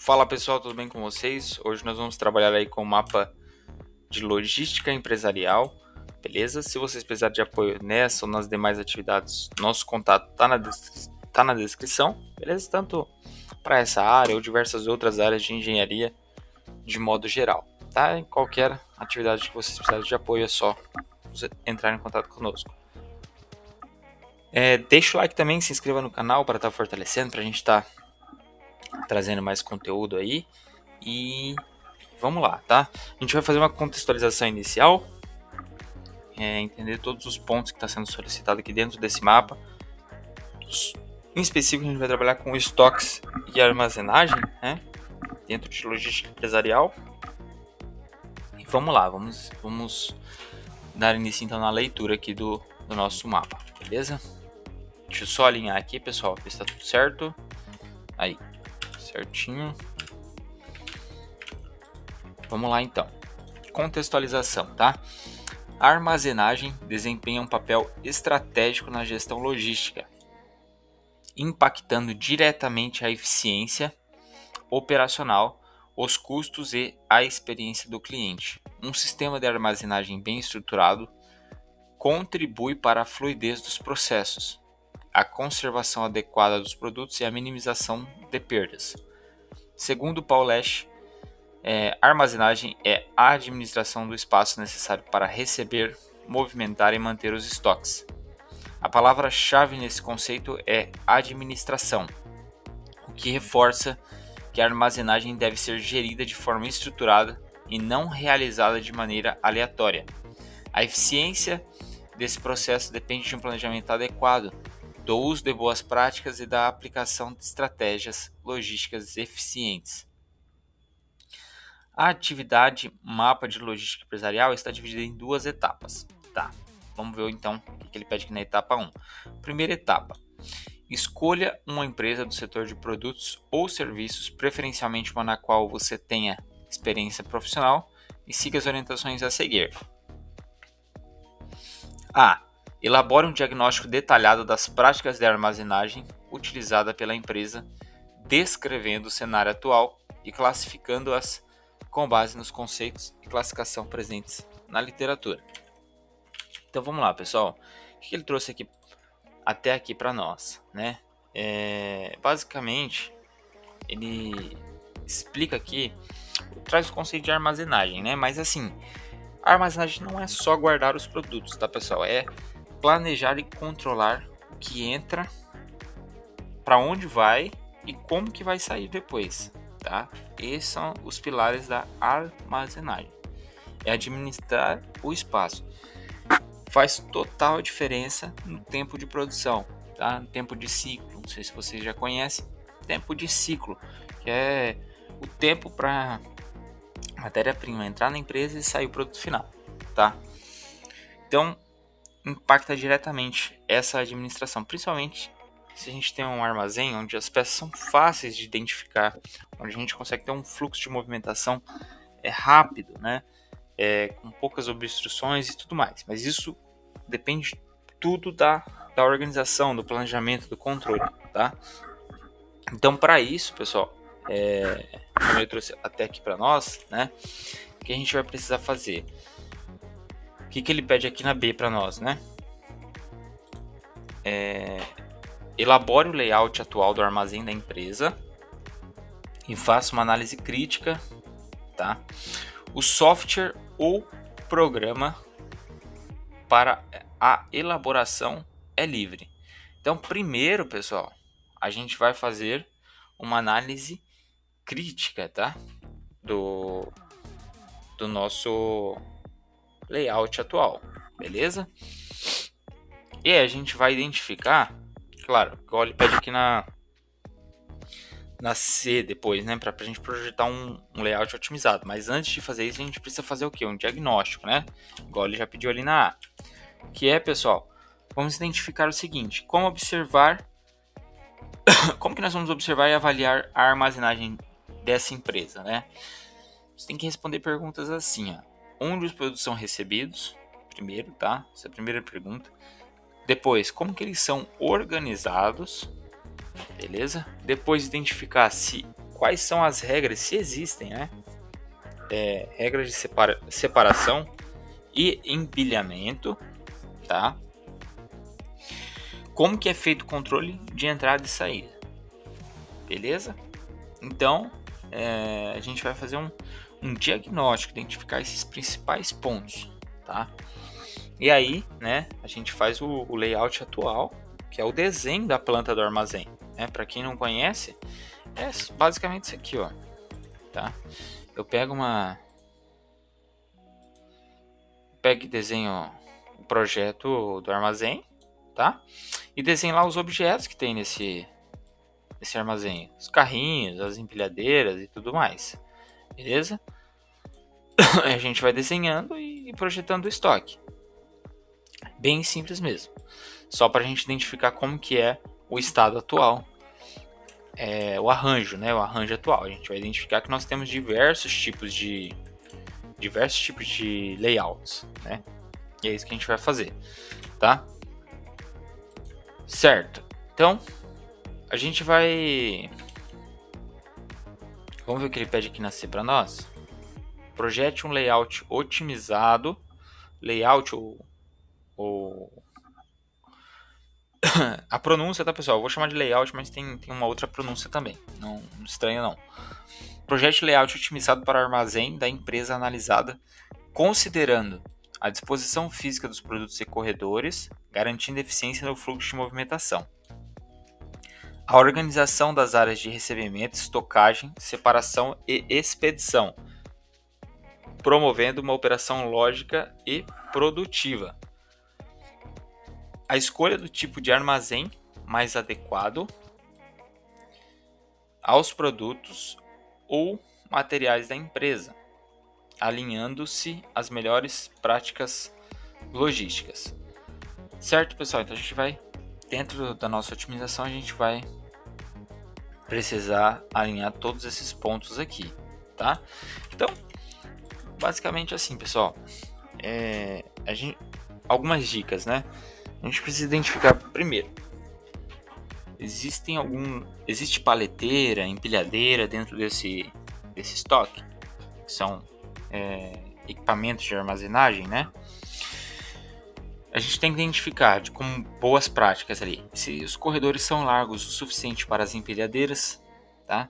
Fala pessoal, tudo bem com vocês? Hoje nós vamos trabalhar aí com o mapa de logística empresarial, beleza? Se vocês precisarem de apoio nessa ou nas demais atividades, nosso contato tá na descrição, beleza? Tanto para essa área ou diversas outras áreas de engenharia de modo geral, tá? Em qualquer atividade que vocês precisarem de apoio é só entrar em contato conosco. Deixa o like também, se inscreva no canal para estar fortalecendo, para a gente estar trazendo mais conteúdo aí. E vamos lá, tá? A gente vai fazer uma contextualização inicial, entender todos os pontos que está sendo solicitado aqui dentro desse mapa. Em específico, a gente vai trabalhar com estoques e armazenagem, né? Dentro de logística empresarial. E vamos lá, vamos dar início então na leitura aqui do nosso mapa, beleza? Deixa eu só alinhar aqui, pessoal, ver se está tudo certo. Aí, certinho. Vamos lá então. Contextualização, tá? A armazenagem desempenha um papel estratégico na gestão logística, impactando diretamente a eficiência operacional, os custos e a experiência do cliente. Um sistema de armazenagem bem estruturado contribui para a fluidez dos processos, a conservação adequada dos produtos e a minimização de perdas. Segundo Paul Lesch, armazenagem é a administração do espaço necessário para receber, movimentar e manter os estoques. A palavra-chave nesse conceito é administração, o que reforça que a armazenagem deve ser gerida de forma estruturada e não realizada de maneira aleatória. A eficiência desse processo depende de um planejamento adequado, do uso de boas práticas e da aplicação de estratégias logísticas eficientes. A atividade mapa de logística empresarial está dividida em duas etapas. Tá, vamos ver então o que ele pede aqui na etapa 1. Primeira etapa: escolha uma empresa do setor de produtos ou serviços, preferencialmente uma na qual você tenha experiência profissional, e siga as orientações a seguir. A. Elabore um diagnóstico detalhado das práticas de armazenagem utilizada pela empresa, descrevendo o cenário atual e classificando-as com base nos conceitos e classificação presentes na literatura. Então vamos lá, pessoal. O que ele trouxe aqui até aqui para nós, né? Basicamente, ele explica aqui, traz o conceito de armazenagem, né? Mas assim, a armazenagem não é só guardar os produtos, tá, pessoal? É planejar e controlar o que entra, para onde vai e como que vai sair depois, tá? Esses são os pilares da armazenagem. É administrar o espaço. Faz total diferença no tempo de produção, tá? No tempo de ciclo. Não sei se vocês já conhecem. Tempo de ciclo, que é o tempo para a matéria-prima entrar na empresa e sair o produto final, tá? Então, impacta diretamente essa administração, principalmente se a gente tem um armazém onde as peças são fáceis de identificar, onde a gente consegue ter um fluxo de movimentação rápido, né? Com poucas obstruções e tudo mais. Mas isso depende tudo da organização, do planejamento, do controle, tá? Então, para isso, pessoal, como eu trouxe até aqui para nós, né? O que a gente vai precisar fazer? O que ele pede aqui na B para nós, né? Elabore o layout atual do armazém da empresa e faça uma análise crítica, tá? O software ou programa para a elaboração é livre. Então, primeiro, pessoal, a gente vai fazer uma análise crítica, tá? Do nosso layout atual, beleza? E aí a gente vai identificar, claro, igual ele pede aqui na C depois, né, pra gente projetar um layout otimizado. Mas antes de fazer isso, a gente precisa fazer o quê? Um diagnóstico, né? Igual ele já pediu ali na A. Que é, pessoal, vamos identificar o seguinte: como que nós vamos observar e avaliar a armazenagem dessa empresa, né? Você tem que responder perguntas assim, ó. Onde os produtos são recebidos? Primeiro, tá? Essa é a primeira pergunta. Depois, como que eles são organizados? Beleza? Depois, identificar quais são as regras, se existem, né? Regras de separação e empilhamento, tá? Como que é feito o controle de entrada e saída, beleza? Então, a gente vai fazer um diagnóstico, identificar esses principais pontos, tá? E aí, né, a gente faz o layout atual, que é o desenho da planta do armazém, né? Para quem não conhece, é basicamente isso aqui, ó, tá? Eu pego e desenho o projeto do armazém, tá? E desenho lá os objetos que tem nesse armazém, os carrinhos, as empilhadeiras e tudo mais, beleza? A gente vai desenhando e projetando o estoque, bem simples mesmo, só para a gente identificar como que é o estado atual, o arranjo, né? O arranjo atual. A gente vai identificar que nós temos diversos tipos de layouts, né? E é isso que a gente vai fazer, tá? Certo. Então, a gente vai... Vamos ver o que ele pede aqui na C para nós. Projete um layout otimizado. Layout ou... A pronúncia, tá, pessoal? Eu vou chamar de layout, mas tem uma outra pronúncia também. Não estranha, não. Projete layout otimizado para armazém da empresa analisada, considerando a disposição física dos produtos e corredores, garantindo eficiência no fluxo de movimentação. A organização das áreas de recebimento, estocagem, separação e expedição, promovendo uma operação lógica e produtiva. A escolha do tipo de armazém mais adequado aos produtos ou materiais da empresa, alinhando-se às melhores práticas logísticas. Certo, pessoal? Então a gente vai, dentro da nossa otimização, a gente vai precisar alinhar todos esses pontos aqui, tá? Então, basicamente assim, pessoal, algumas dicas, né? A gente precisa identificar primeiro, existe paleteira, empilhadeira dentro desse estoque, que são equipamentos de armazenagem, né? A gente tem que identificar como boas práticas ali, se os corredores são largos o suficiente para as empilhadeiras, tá?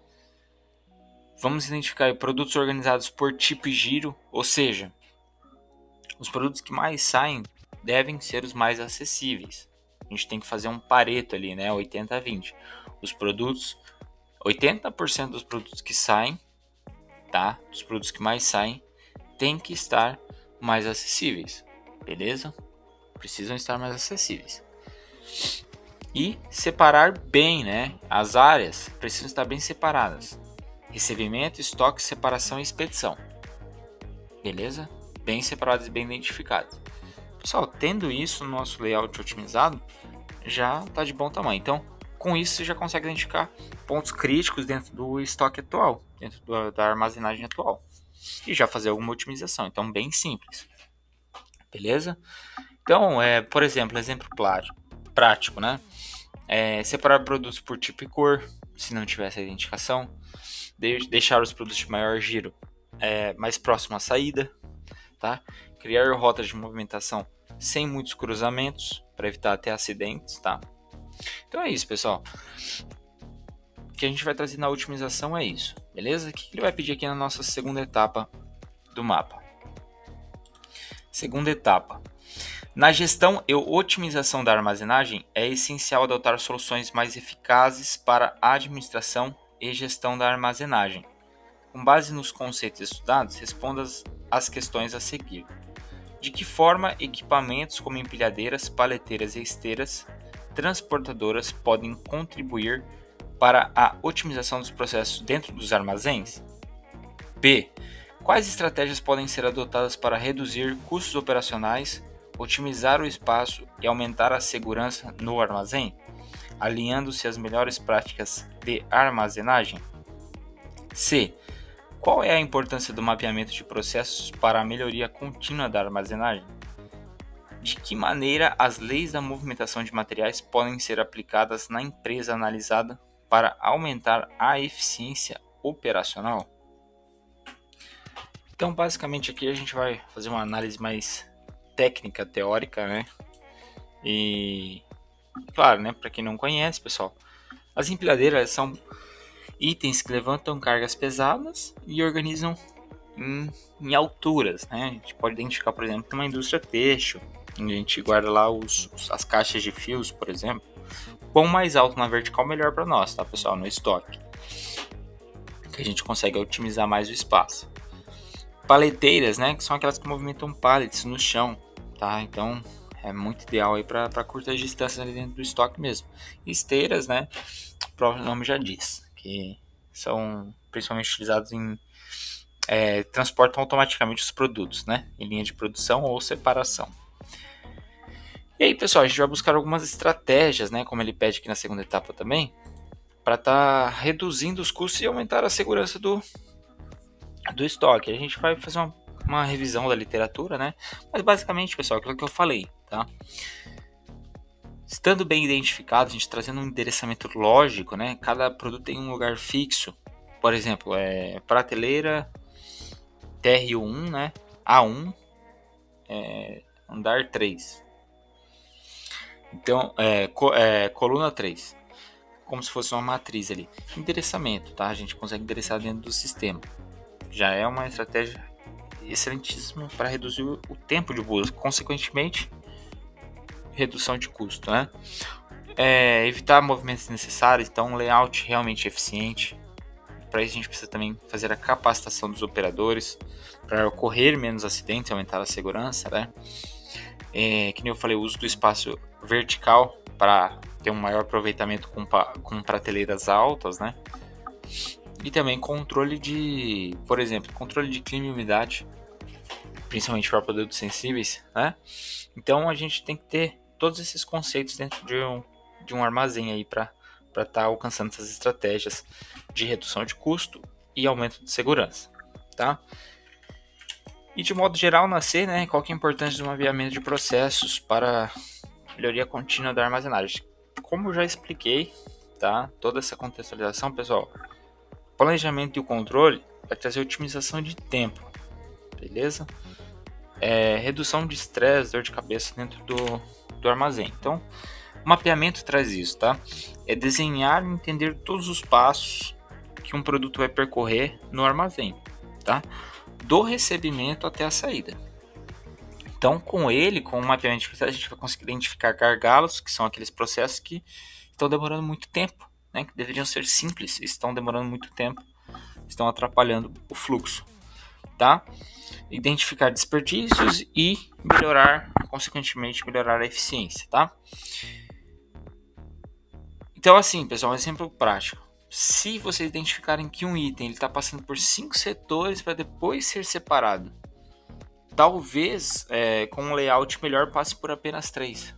Vamos identificar produtos organizados por tipo e giro, ou seja, os produtos que mais saem devem ser os mais acessíveis. A gente tem que fazer um pareto ali, né? 80-20. Os produtos, 80% dos produtos que saem, tá? Dos produtos que mais saem, tem que estar mais acessíveis, beleza? Precisam estar mais acessíveis. E separar bem, né? As áreas precisam estar bem separadas. Recebimento, estoque, separação e expedição. Beleza? Bem separados e bem identificados. Pessoal, tendo isso no nosso layout otimizado, já está de bom tamanho. Então, com isso você já consegue identificar pontos críticos dentro do estoque atual, dentro da armazenagem atual. E já fazer alguma otimização. Então, bem simples. Beleza? Então, por exemplo, exemplo prático, né? Separar produtos por tipo e cor, se não tiver essa identificação. Deixar os produtos de maior giro mais próximo à saída, tá? Criar rotas de movimentação sem muitos cruzamentos, para evitar até acidentes, tá? Então é isso, pessoal. O que a gente vai trazer na otimização é isso, beleza? O que ele vai pedir aqui na nossa segunda etapa do mapa? Segunda etapa. Na gestão e otimização da armazenagem, é essencial adotar soluções mais eficazes para a administração e gestão da armazenagem. Com base nos conceitos estudados, responda as questões a seguir. De que forma equipamentos como empilhadeiras, paleteiras e esteiras transportadoras podem contribuir para a otimização dos processos dentro dos armazéns? B. Quais estratégias podem ser adotadas para reduzir custos operacionais, otimizar o espaço e aumentar a segurança no armazém, alinhando-se às melhores práticas de armazenagem? C. Qual é a importância do mapeamento de processos para a melhoria contínua da armazenagem? De que maneira as leis da movimentação de materiais podem ser aplicadas na empresa analisada para aumentar a eficiência operacional? Então, basicamente aqui a gente vai fazer uma análise mais técnica, teórica, né? E, claro, né, para quem não conhece, pessoal, as empilhadeiras são itens que levantam cargas pesadas e organizam em alturas, né? A gente pode identificar, por exemplo, uma indústria têxtil, onde a gente guarda lá as caixas de fios, por exemplo. Quanto mais alto na vertical, melhor para nós, tá, pessoal? No estoque, que a gente consegue otimizar mais o espaço. Paleteiras, né? Que são aquelas que movimentam pallets no chão, tá? Então é muito ideal aí para curtas distâncias ali dentro do estoque mesmo. E esteiras, né? O próprio nome já diz, que são principalmente utilizados em transportam automaticamente os produtos, né? Em linha de produção ou separação. E aí, pessoal, a gente vai buscar algumas estratégias, né? Como ele pede aqui na segunda etapa também, para estar reduzindo os custos e aumentar a segurança do estoque. A gente vai fazer uma revisão da literatura, né? Mas basicamente, pessoal, aquilo que eu falei, tá? Estando bem identificado, a gente trazendo um endereçamento lógico, né? Cada produto tem um lugar fixo. Por exemplo, prateleira TR1, né? A1, andar 3. Então, coluna 3. Como se fosse uma matriz ali. Endereçamento, tá? A gente consegue endereçar dentro do sistema. Já é uma estratégia excelentíssima para reduzir o tempo de busca, consequentemente, redução de custo, né? Evitar movimentos desnecessários, então um layout realmente eficiente. Para isso a gente precisa também fazer a capacitação dos operadores para ocorrer menos acidentes e aumentar a segurança, né? Que nem eu falei, o uso do espaço vertical para ter um maior aproveitamento com prateleiras altas, né? E também controle de, por exemplo, controle de clima e umidade, principalmente para produtos sensíveis, né? Então a gente tem que ter todos esses conceitos dentro de um armazém aí para estar alcançando essas estratégias de redução de custo e aumento de segurança, tá? E de modo geral, né, qual que é a importância do mapeamento de processos para melhoria contínua da armazenagem? Como eu já expliquei, tá? Toda essa contextualização, pessoal, planejamento e o controle vai trazer otimização de tempo, beleza? Redução de estresse, dor de cabeça dentro do armazém. Então, o mapeamento traz isso, tá? É desenhar e entender todos os passos que um produto vai percorrer no armazém, tá? Do recebimento até a saída. Então, com o mapeamento de processo, a gente vai conseguir identificar gargalos, que são aqueles processos que estão demorando muito tempo, né? Que deveriam ser simples, estão demorando muito tempo, estão atrapalhando o fluxo, tá? Identificar desperdícios e consequentemente melhorar a eficiência, tá? Então, assim, pessoal, um exemplo prático. Se vocês identificarem que um item está passando por 5 setores para depois ser separado, talvez com um layout melhor passe por apenas 3.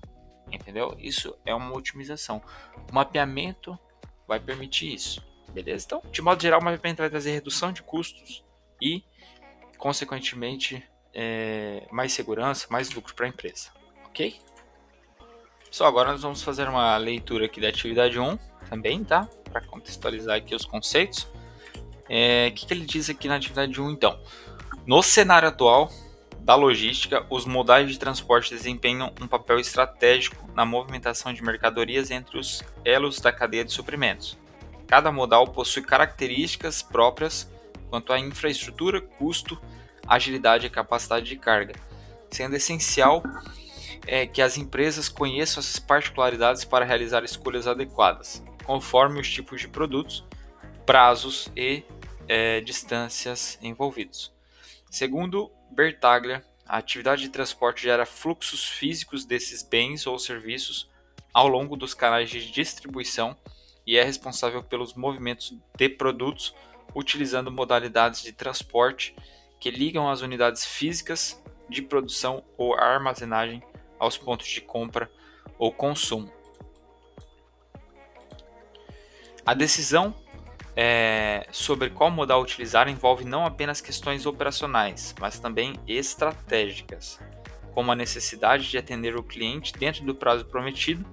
Entendeu? Isso é uma otimização. O mapeamento vai permitir isso. Beleza? Então, de modo geral, o mapeamento vai trazer redução de custos e, consequentemente, mais segurança, mais lucro para a empresa. Ok? Só agora nós vamos fazer uma leitura aqui da atividade 1 também, tá? Para contextualizar aqui os conceitos. O que ele diz aqui na atividade 1, então? No cenário atual da logística, os modais de transporte desempenham um papel estratégico na movimentação de mercadorias entre os elos da cadeia de suprimentos. Cada modal possui características próprias quanto à infraestrutura, custo, agilidade e capacidade de carga, sendo essencial que as empresas conheçam essas particularidades para realizar escolhas adequadas, conforme os tipos de produtos, prazos e distâncias envolvidos. Segundo Bertaglia, a atividade de transporte gera fluxos físicos desses bens ou serviços ao longo dos canais de distribuição e é responsável pelos movimentos de produtos utilizando modalidades de transporte que ligam as unidades físicas de produção ou armazenagem aos pontos de compra ou consumo. A decisão sobre qual modal utilizar envolve não apenas questões operacionais, mas também estratégicas, como a necessidade de atender o cliente dentro do prazo prometido,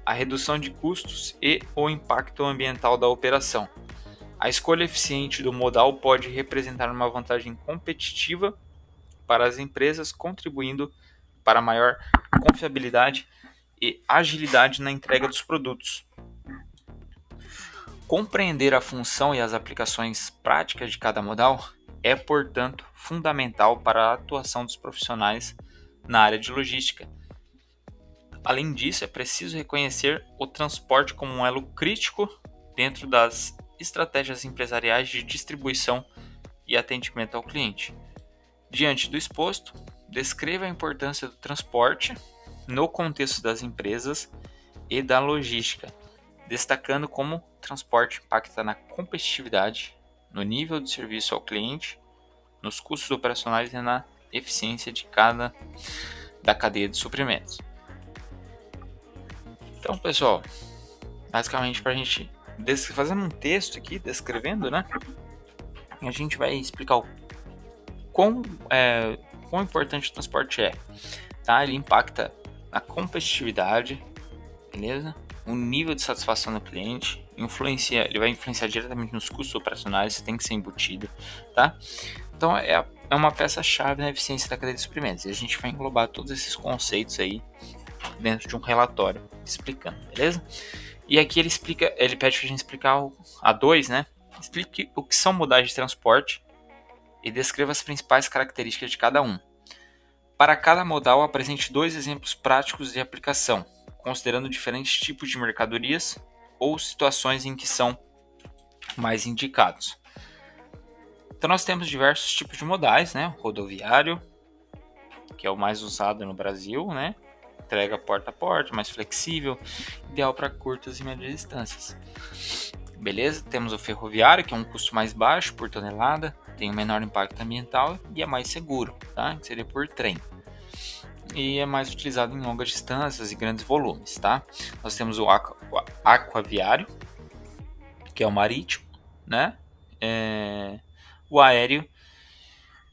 a redução de custos e o impacto ambiental da operação. A escolha eficiente do modal pode representar uma vantagem competitiva para as empresas, contribuindo para maior confiabilidade e agilidade na entrega dos produtos. Compreender a função e as aplicações práticas de cada modal é, portanto, fundamental para a atuação dos profissionais na área de logística. Além disso, é preciso reconhecer o transporte como um elo crítico dentro das estratégias empresariais de distribuição e atendimento ao cliente. Diante do exposto, descreva a importância do transporte no contexto das empresas e da logística, destacando como o transporte impacta na competitividade, no nível de serviço ao cliente, nos custos operacionais e na eficiência da cadeia de suprimentos. Então, pessoal, basicamente para a gente fazendo um texto aqui, descrevendo, né? A gente vai explicar o quão importante o transporte é. Tá? Ele impacta a competitividade, beleza? O nível de satisfação do cliente, ele vai influenciar diretamente nos custos operacionais, tem que ser embutido, tá? Então é uma peça-chave na eficiência da cadeia de suprimentos. E a gente vai englobar todos esses conceitos aí dentro de um relatório explicando, beleza? E aqui ele pede pra gente explicar a 2, né? Explique o que são modais de transporte e descreva as principais características de cada um. Para cada modal, apresente 2 exemplos práticos de aplicação, considerando diferentes tipos de mercadorias ou situações em que são mais indicados. Então nós temos diversos tipos de modais, né? O rodoviário, que é o mais usado no Brasil, né? Entrega porta a porta, mais flexível, ideal para curtas e médias distâncias. Beleza? Temos o ferroviário, que é um custo mais baixo por tonelada, tem um menor impacto ambiental e é mais seguro, tá? Que seria por trem. E é mais utilizado em longas distâncias e grandes volumes, tá? Nós temos o aquaviário, que é o marítimo, né? O aéreo,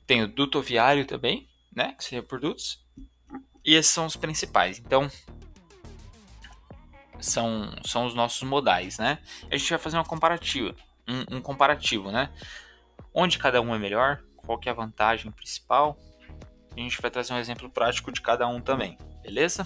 tem o dutoviário também, né? Que seria por dutos. E esses são os principais. Então, são os nossos modais, né? A gente vai fazer um comparativo, né? Onde cada um é melhor, qual que é a vantagem principal. A gente vai trazer um exemplo prático de cada um também, beleza?